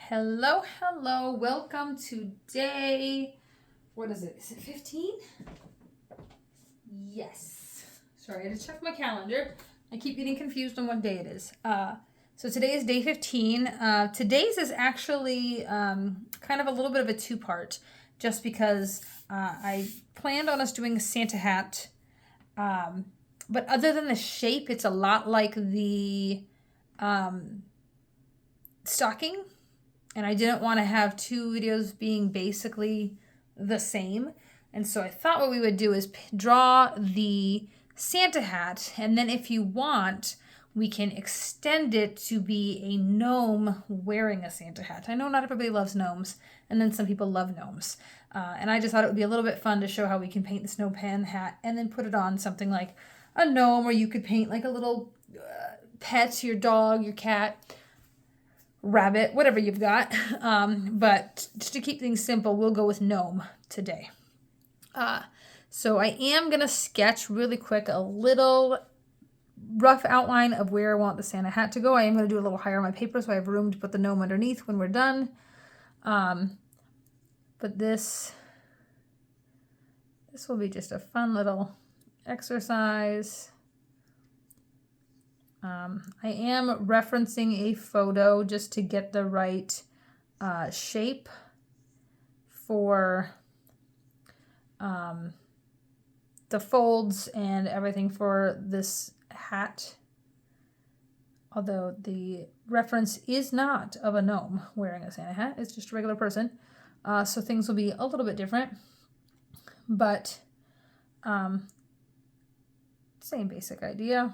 Hello, hello. Welcome to day, what is it? Is it 15? Yes. Sorry, I had to check my calendar. I keep getting confused on what day it is. So today is day 15. Today's is actually kind of a little bit of a two-part, just because I planned on us doing a Santa hat. But other than the shape, it's a lot like the stocking. And I didn't want to have two videos being basically the same. And so I thought what we would do is draw the Santa hat. And then if you want, we can extend it to be a gnome wearing a Santa hat. I know not everybody loves gnomes. And then some people love gnomes. And I just thought it would be a little bit fun to show how we can paint the snow pen hat and then put it on something like a gnome, or you could paint like a little pet, your dog, your cat, rabbit, whatever you've got. But just to keep things simple, we'll go with gnome today. So I am going to sketch really quick a little rough outline of where I want the Santa hat to go. I am going to do a little higher on my paper so I have room to put the gnome underneath when we're done. But this will be just a fun little exercise. I am referencing a photo just to get the right shape for the folds and everything for this hat. Although the reference is not of a gnome wearing a Santa hat, it's just a regular person. So things will be a little bit different, but same basic idea.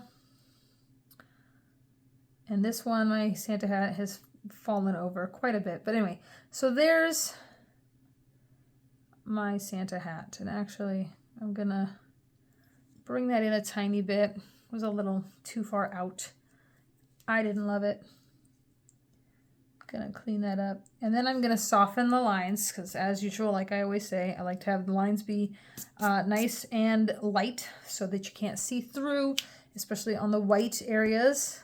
And this one, my Santa hat has fallen over quite a bit. But anyway, so there's my Santa hat. And actually, I'm going to bring that in a tiny bit. It was a little too far out. I didn't love it. Going to clean that up. And then I'm going to soften the lines because, as usual, like I always say, I like to have the lines be nice and light so that you can't see through, especially on the white areas.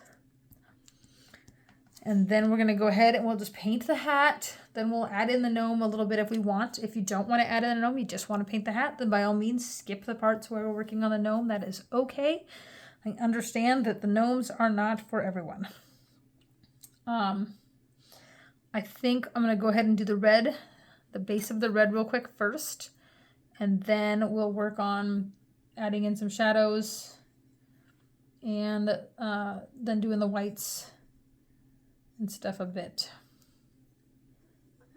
And then we're going to go ahead and we'll just paint the hat. Then we'll add in the gnome a little bit if we want. If you don't want to add in the gnome, you just want to paint the hat, then by all means skip the parts where we're working on the gnome. That is okay. I understand that the gnomes are not for everyone. I think I'm going to go ahead and do the red, the base of the red real quick first. And then we'll work on adding in some shadows and then doing the whites and stuff a bit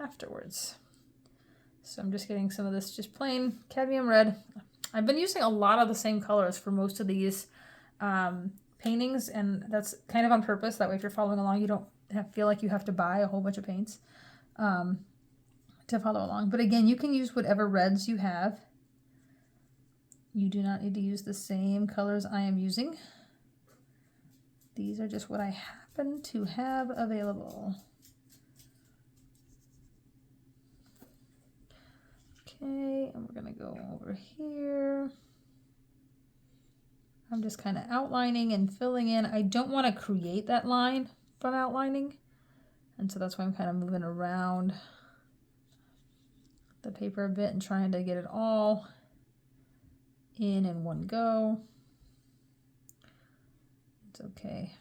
afterwards. So I'm just getting some of this just plain cadmium red. I've been using a lot of the same colors for most of these paintings, and that's kind of on purpose. That way if you're following along, you don't feel like you have to buy a whole bunch of paints to follow along. But again, you can use whatever reds you have. You do not need to use the same colors I am using. These are just what I happen to have available. Okay, and we're going to go over here. I'm just kind of outlining and filling in. I don't want to create that line from outlining, and so that's why I'm kind of moving around the paper a bit and trying to get it all in one go. It's okay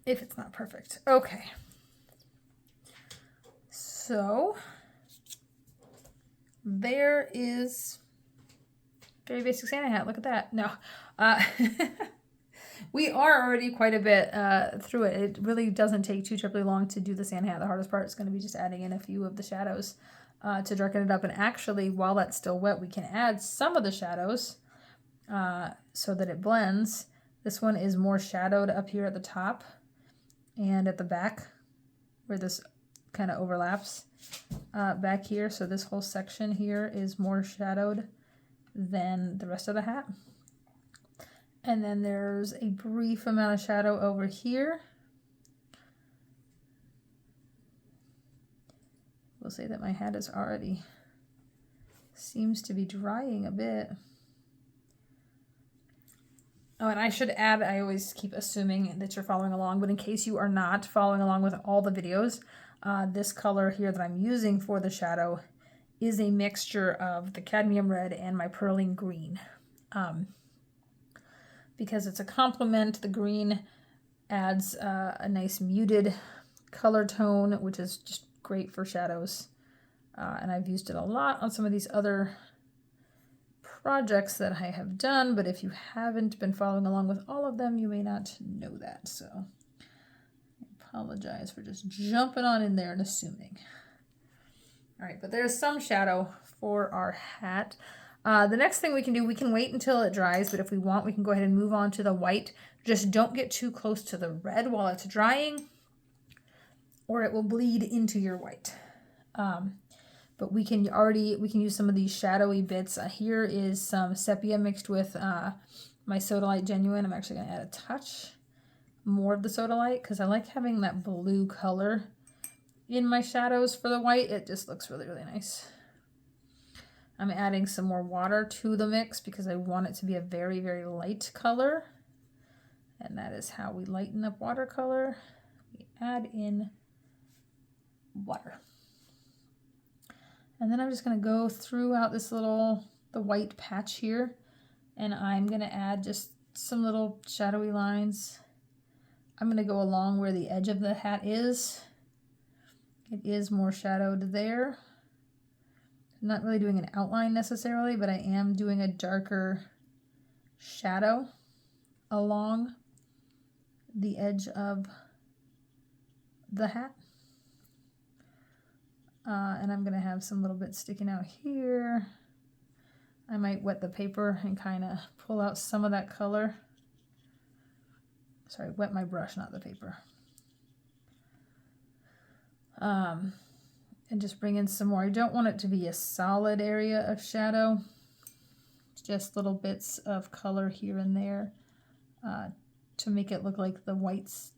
if it's not perfect. Okay. So there is very basic Santa hat. Look at that. No. We are already quite a bit through it. It really doesn't take too terribly long to do the Santa hat. The hardest part is going to be just adding in a few of the shadows to darken it up. And actually, while that's still wet, we can add some of the shadows so that it blends. This one is more shadowed up here at the top and at the back where this kind of overlaps back here. So this whole section here is more shadowed than the rest of the hat. And then there's a brief amount of shadow over here. We'll say that my hat is already seems to be drying a bit. Oh, and I should add, I always keep assuming that you're following along, but in case you are not following along with all the videos, this color here that I'm using for the shadow is a mixture of the cadmium red and my perling green. Because it's a complement, the green adds a nice muted color tone, which is just great for shadows. And I've used it a lot on some of these other projects that I have done, but if you haven't been following along with all of them, you may not know that. So I apologize for just jumping on in there and assuming. All right, but there's some shadow for our hat. The next thing we can do, we can wait until it dries, but if we want, we can go ahead and move on to the white. Just don't get too close to the red while it's drying, or it will bleed into your white. But we can use some of these shadowy bits. Here is some sepia mixed with my Sodalite Genuine. I'm actually going to add a touch more of the Sodalite because I like having that blue color in my shadows for the white. It just looks really, really nice. I'm adding some more water to the mix because I want it to be a very, very light color. And that is how we lighten up watercolor. We add in water. And then I'm just going to go throughout this the white patch here, and I'm going to add just some little shadowy lines. I'm going to go along where the edge of the hat is. It is more shadowed there. I'm not really doing an outline necessarily, but I am doing a darker shadow along the edge of the hat. And I'm going to have some little bits sticking out here. I might wet the paper and kind of pull out some of that color. Sorry, wet my brush, not the paper. And just bring in some more. I don't want it to be a solid area of shadow. Just little bits of color here and there to make it look like the whites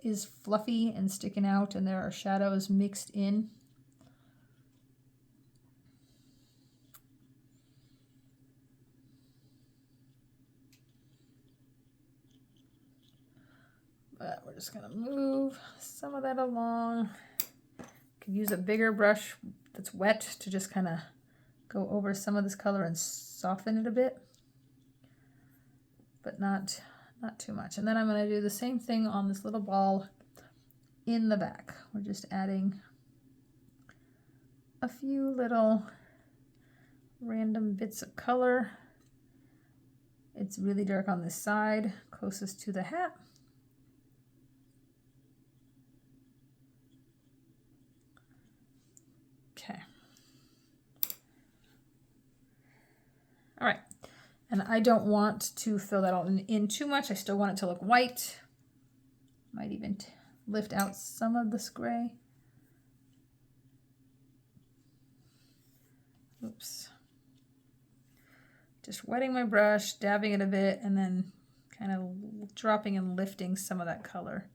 is fluffy and sticking out and there are shadows mixed in. But we're just going to move some of that along. Could use a bigger brush that's wet to just kind of go over some of this color and soften it a bit, but not too much. And then I'm going to do the same thing on this little ball in the back. We're just adding a few little random bits of color. It's really dark on this side, closest to the hat. Okay. All right. And I don't want to fill that all in too much. I still want it to look white. Might even lift out some of this gray. Oops. Just wetting my brush, dabbing it a bit, and then kind of dropping and lifting some of that color.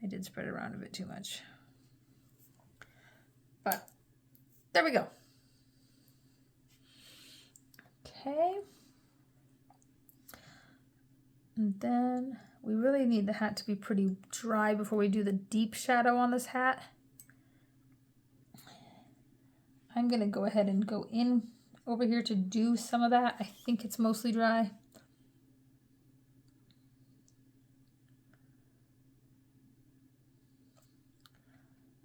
I did spread it around a bit too much. But there we go. Okay. And then we really need the hat to be pretty dry before we do the deep shadow on this hat. I'm going to go ahead and go in over here to do some of that. I think it's mostly dry.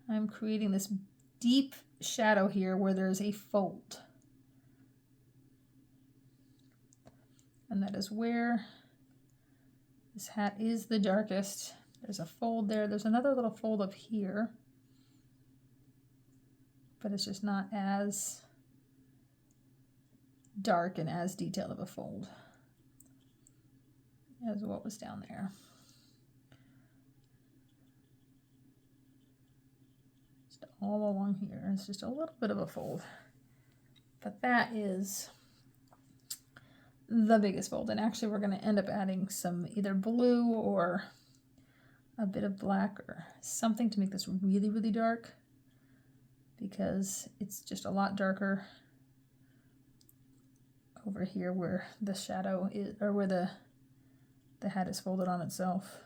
I'm creating this deep shadow here where there's a fold. And that is where this hat is the darkest. There's a fold there. There's another little fold up here, but it's just not as dark and as detailed of a fold as what was down there. Just all along here. It's just a little bit of a fold, but that is the biggest fold. And actually we're going to end up adding some either blue or a bit of black or something to make this really, really dark, because it's just a lot darker over here where the shadow is, or where the the hat is folded on itself.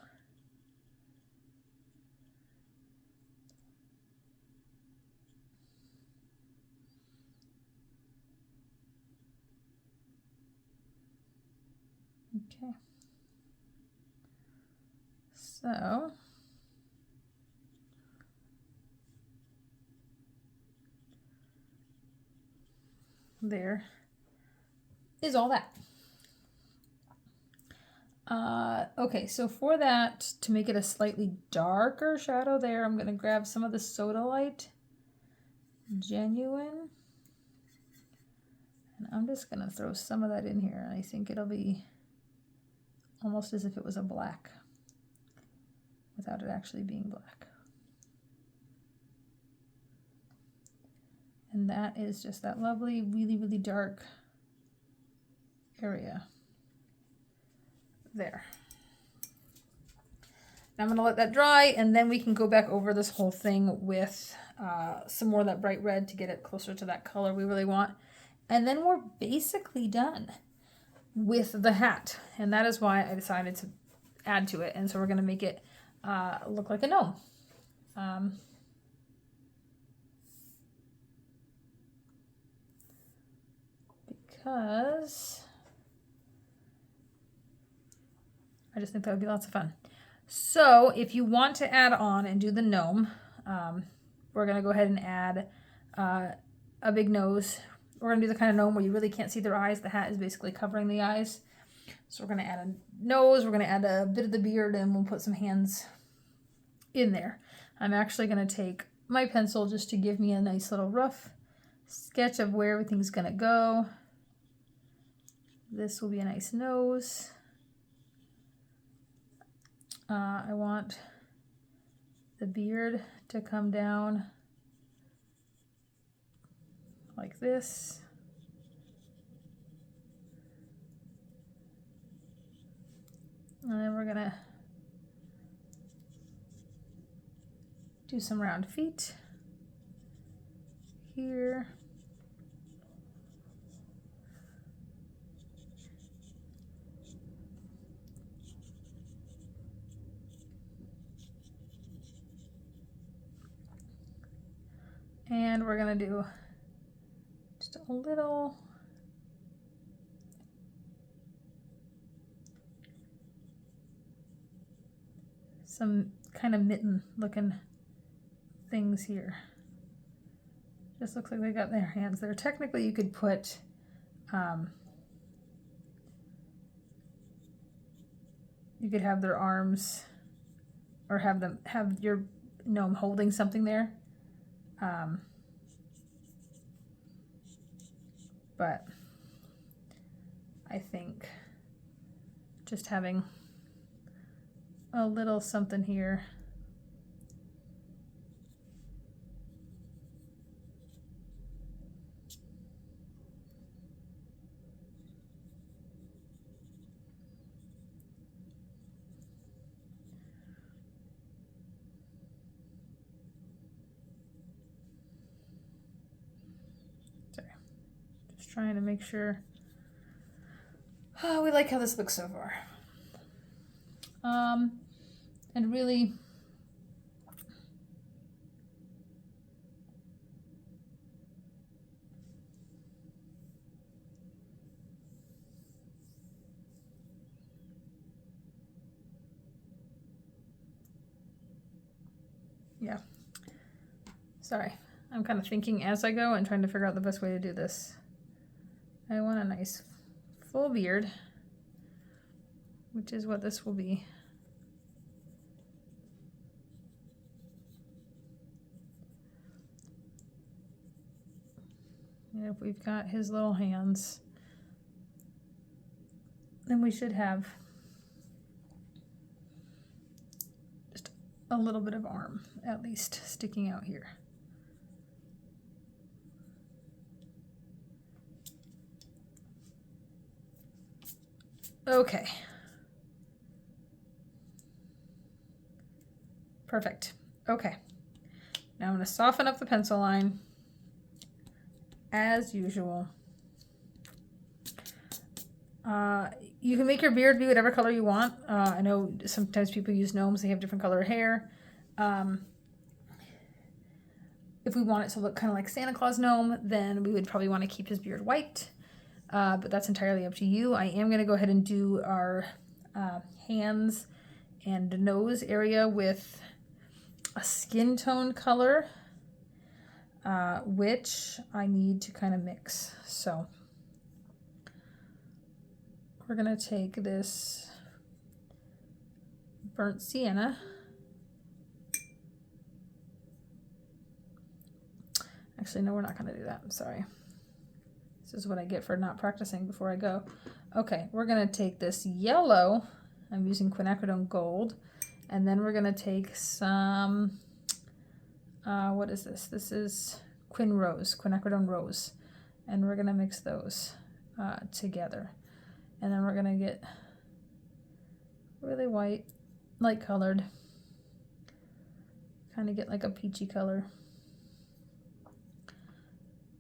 Okay. So there is all that. Okay, so for that, to make it a slightly darker shadow there, I'm going to grab some of the Sodalite Genuine. And I'm just going to throw some of that in here. I think it'll be almost as if it was a black, without it actually being black. And that is just that lovely, really, really dark area there. Now I'm going to let that dry, and then we can go back over this whole thing with some more of that bright red to get it closer to that color we really want. And then we're basically done with the hat. And that is why I decided to add to it. And so we're going to make it look like a gnome. Because I just think that would be lots of fun. So if you want to add on and do the gnome, we're going to go ahead and add a big nose. We're going to do the kind of gnome where you really can't see their eyes. The hat is basically covering the eyes. So we're going to add a nose, we're going to add a bit of the beard, and we'll put some hands in there. I'm actually going to take my pencil just to give me a nice little rough sketch of where everything's going to go. This will be a nice nose. I want the beard to come down like this. And then we're gonna do some round feet here. And we're gonna do just a little some kind of mitten looking things here. Just looks like they got their hands there. Technically you could put you could have their arms, or have your gnome holding something there. But I think just having a little something here trying to make sure we like how this looks so far. And really yeah, sorry, I'm kind of thinking as I go and trying to figure out the best way to do this. I want a nice full beard, which is what this will be. And if we've got his little hands, then we should have just a little bit of arm, at least, sticking out here. Okay. Perfect. Okay. Now I'm going to soften up the pencil line as usual. you can make your beard be whatever color you want. I know sometimes people use gnomes, they have different color hair. If we want it to look kind of like Santa Claus gnome, then we would probably want to keep his beard white. But that's entirely up to you. I am going to go ahead and do our hands and nose area with a skin tone color, which I need to kind of mix. So we're going to take this burnt sienna. Actually, no, we're not going to do that. I'm sorry. This is what I get for not practicing before I go. Okay, we're going to take this yellow. I'm using quinacridone gold. And then we're going to take some, what is this? This is quinacridone rose. And we're going to mix those together. And then we're going to get really white, light colored. Kind of get like a peachy color.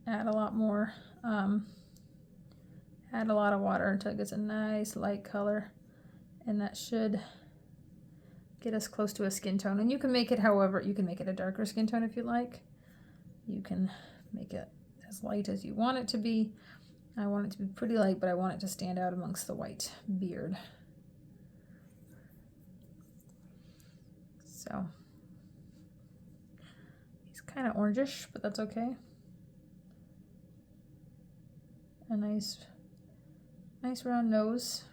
Add a lot more. Add a lot of water until it gets a nice light color. And that should get us close to a skin tone. And you can make it however, you can make it a darker skin tone if you like. You can make it as light as you want it to be. I want it to be pretty light, but I want it to stand out amongst the white beard. So he's kind of orangish, but that's okay. A nice round nose.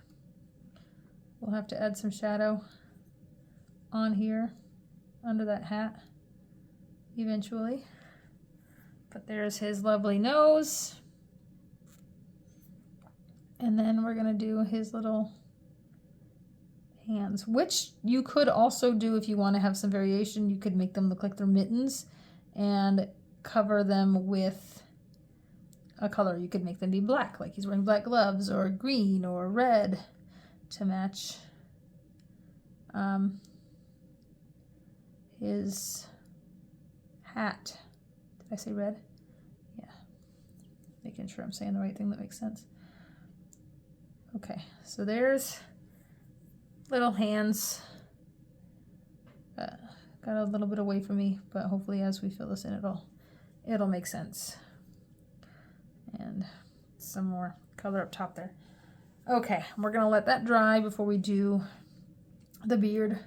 We'll have to add some shadow on here under that hat eventually. But there's his lovely nose. And then we're gonna do his little hands, which you could also do if you want to have some variation. You could make them look like they're mittens and cover them with a color. You could make them be black, like he's wearing black gloves, or green or red to match his hat. Did I say red? Yeah. Making sure I'm saying the right thing that makes sense. Okay, so there's little hands. Got a little bit away from me, but hopefully as we fill this in, it'll make sense. And some more color up top there. Okay, we're gonna let that dry before we do the beard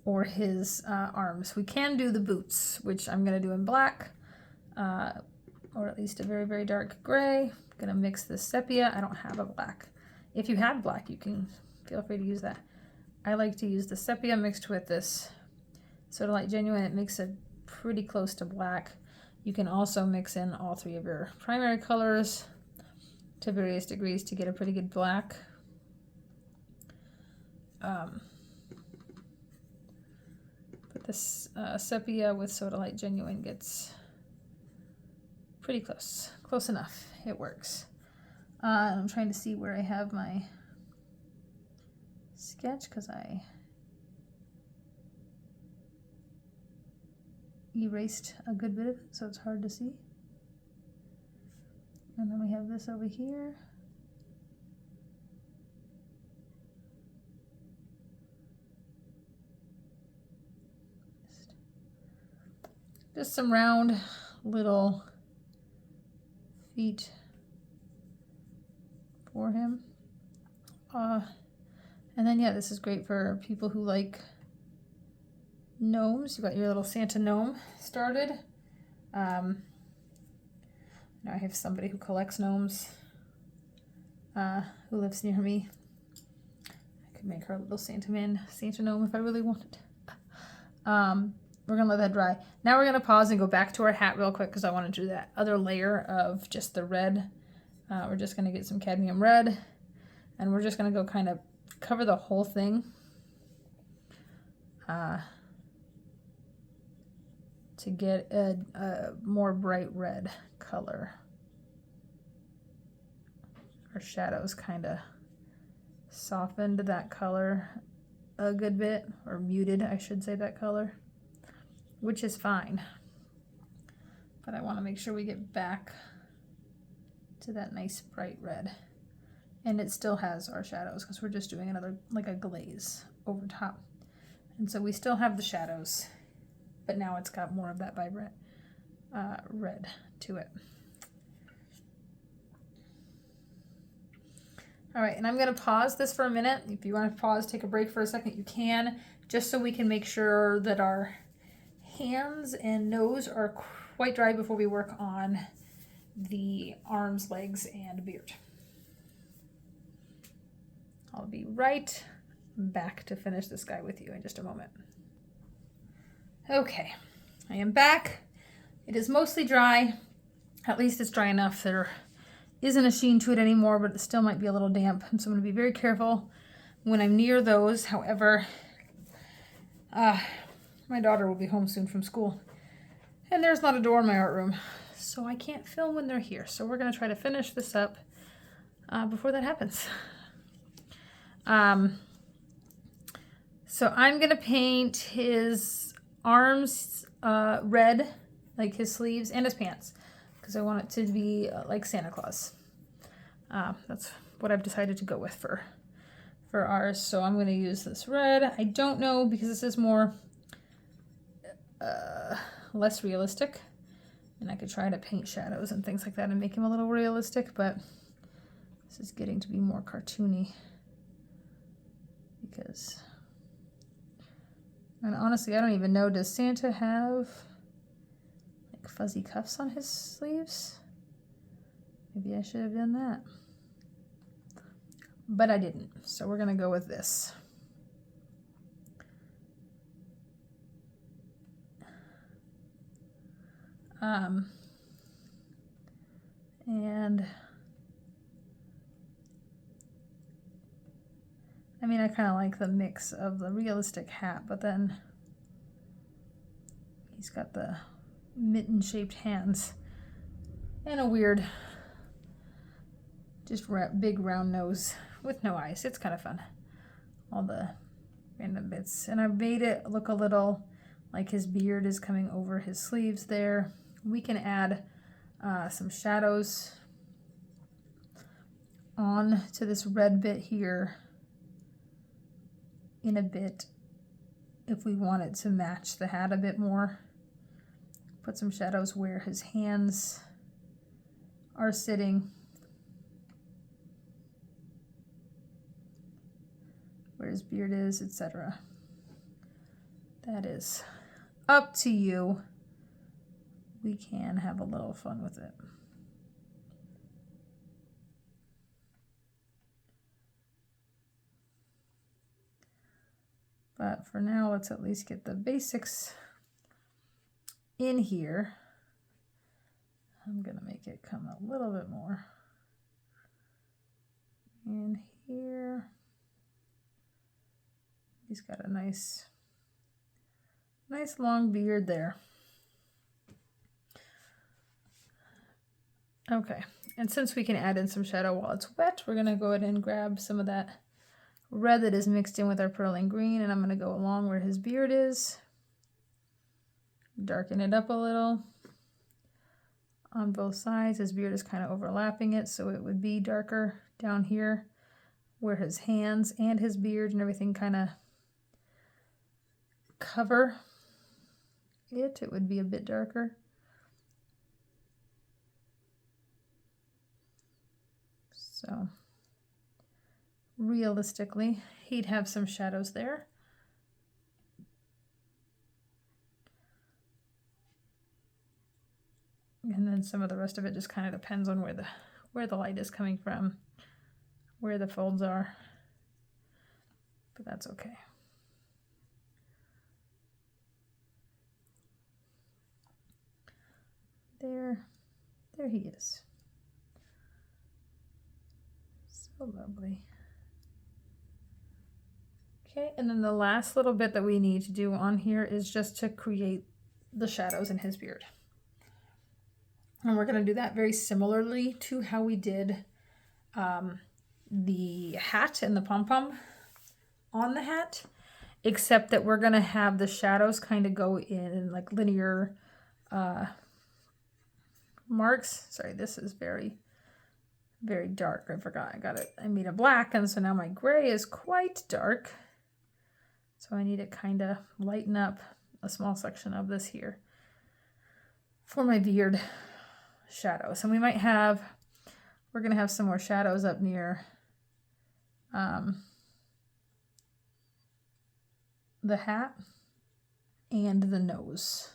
or his arms. We can do the boots, which I'm gonna do in black, or at least a very, very dark gray. I'm gonna mix the sepia. I don't have a black. If you have black, you can feel free to use that. I like to use the sepia mixed with this Sodalite Genuine. It makes it pretty close to black. You can also mix in all three of your primary colors to various degrees to get a pretty good black. But this sepia with Sodalite Genuine gets pretty close enough. It works. I'm trying to see where I have my sketch because I erased a good bit of it, so it's hard to see. And then we have this over here. Just some round little feet for him. And then yeah, this is great for people who like gnomes. You got your little Santa gnome started. Now I have somebody who collects gnomes who lives near me. I could make her a little Santa gnome if I really wanted. We're gonna let that dry. Now we're gonna pause and go back to our hat real quick because I want to do that other layer of just the red. We're just gonna get some cadmium red, and we're just gonna go kind of cover the whole thing. To get a more bright red color. Our shadows kind of softened that color a good bit, or muted, I should say, that color, which is fine. But I want to make sure we get back to that nice bright red. And it still has our shadows because we're just doing another, like a glaze over top. And so we still have the shadows, but now it's got more of that vibrant red to it. All right, and I'm gonna pause this for a minute. If you want to pause, take a break for a second, you can, just so we can make sure that our hands and nose are quite dry before we work on the arms, legs, and beard. I'll be right back to finish this guy with you in just a moment. Okay, I am back. It is mostly dry. At least it's dry enough. There isn't a sheen to it anymore, but it still might be a little damp. So I'm going to be very careful when I'm near those. However, my daughter will be home soon from school, and there's not a door in my art room, so I can't film when they're here. So we're going to try to finish this up before that happens. So I'm going to paint his arms red, like his sleeves and his pants, because I want it to be like Santa Claus. That's what I've decided to go with for ours. So I'm going to use this red. I don't know, because this is more less realistic, and I could try to paint shadows and things like that and make him a little realistic, but this is getting to be more cartoony because, and honestly, I don't even know, does Santa have like fuzzy cuffs on his sleeves? Maybe I should have done that, but I didn't. So we're gonna go with this. And I mean, I kind of like the mix of the realistic hat, but then he's got the mitten-shaped hands and a weird, just big round nose with no eyes. It's kind of fun, all the random bits. And I've made it look a little like his beard is coming over his sleeves there. We can add some shadows on to this red bit here in a bit if we want it to match the hat a bit more. Put some shadows where his hands are sitting, where his beard is, etc. That is up to you. We can have a little fun with it. But for now, let's at least get the basics in here. I'm gonna make it come a little bit more in here. He's got a nice long beard there. Okay, and since we can add in some shadow while it's wet, we're gonna go ahead and grab some of that red that is mixed in with our pearling green, and I'm gonna go along where his beard is, darken it up a little on both sides. His beard is kind of overlapping it, so it would be darker down here where his hands and his beard and everything kind of cover it. It would be a bit darker. So realistically, he'd have some shadows there. And then some of the rest of it just kind of depends on where the light is coming from, where the folds are. But that's okay. There he is. So lovely. Okay, and then the last little bit that we need to do on here is just to create the shadows in his beard. And we're going to do that very similarly to how we did the hat and the pom-pom on the hat, except that we're going to have the shadows kind of go in like linear marks. Sorry, this is very very dark. I forgot I got it. I made it black, and so now my gray is quite dark. So I need to kind of lighten up a small section of this here for my beard shadows. And we might have, we're going to have some more shadows up near the hat and the nose.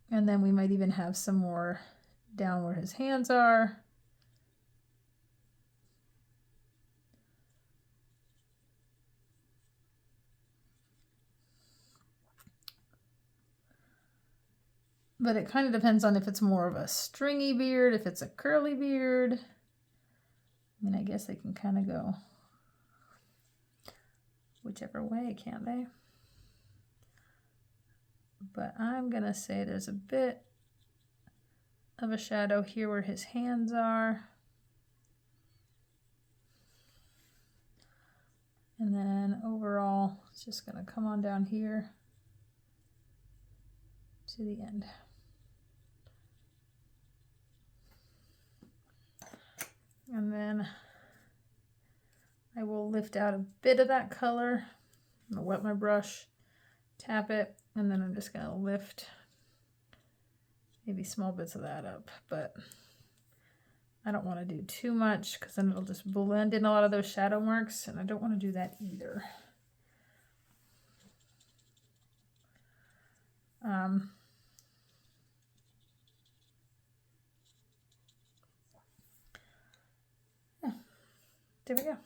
And then we might even have some more down where his hands are. But it kind of depends on if it's more of a stringy beard, if it's a curly beard. I mean, I guess they can kind of go whichever way, can't they? But I'm going to say there's a bit of a shadow here where his hands are. And then overall, it's just going to come on down here to the end. And then I will lift out a bit of that color. I'm going to wet my brush, tap it, and then I'm just going to lift maybe small bits of that up. But I don't want to do too much because then it'll just blend in a lot of those shadow marks, and I don't want to do that either. There we go.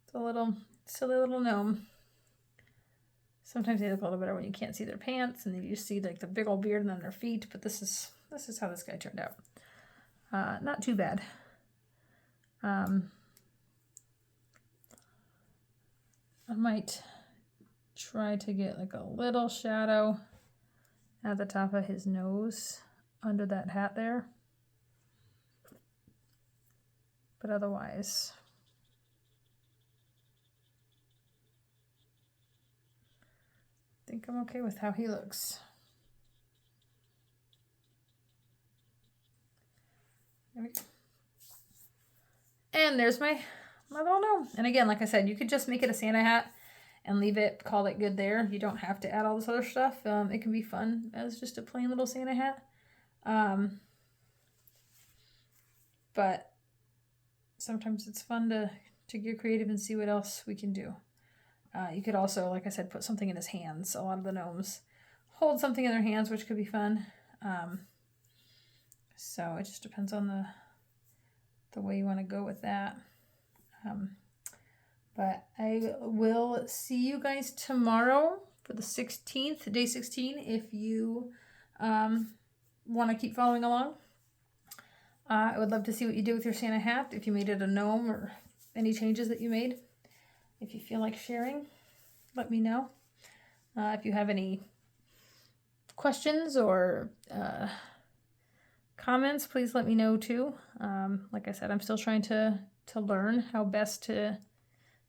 It's a little silly little gnome. Sometimes they look a little better when you can't see their pants and then you just see like the big old beard and then their feet, but this is how this guy turned out. Not too bad. I might try to get like a little shadow at the top of his nose under that hat there. But otherwise, I think I'm okay with how he looks. There we go. And there's my little gnome. And again, like I said, you could just make it a Santa hat and leave it, call it good there. You don't have to add all this other stuff. It can be fun as just a plain little Santa hat. But sometimes it's fun to get creative and see what else we can do. You could also, like I said, put something in his hands. A lot of the gnomes hold something in their hands, which could be fun. So it just depends on the way you want to go with that. But I will see you guys tomorrow for the 16th, day 16, if you want to keep following along. I would love to see what you did with your Santa hat, if you made it a gnome or any changes that you made. If you feel like sharing, let me know. If you have any questions or comments, please let me know too. Like I said, I'm still trying to learn how best to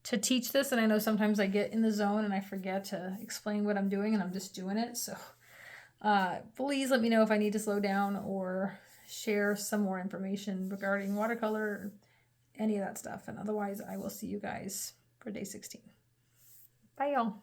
teach this, and I know sometimes I get in the zone and I forget to explain what I'm doing and I'm just doing it. So please let me know if I need to slow down or share some more information regarding watercolor, any of that stuff. And otherwise, I will see you guys for day 16. Bye, y'all.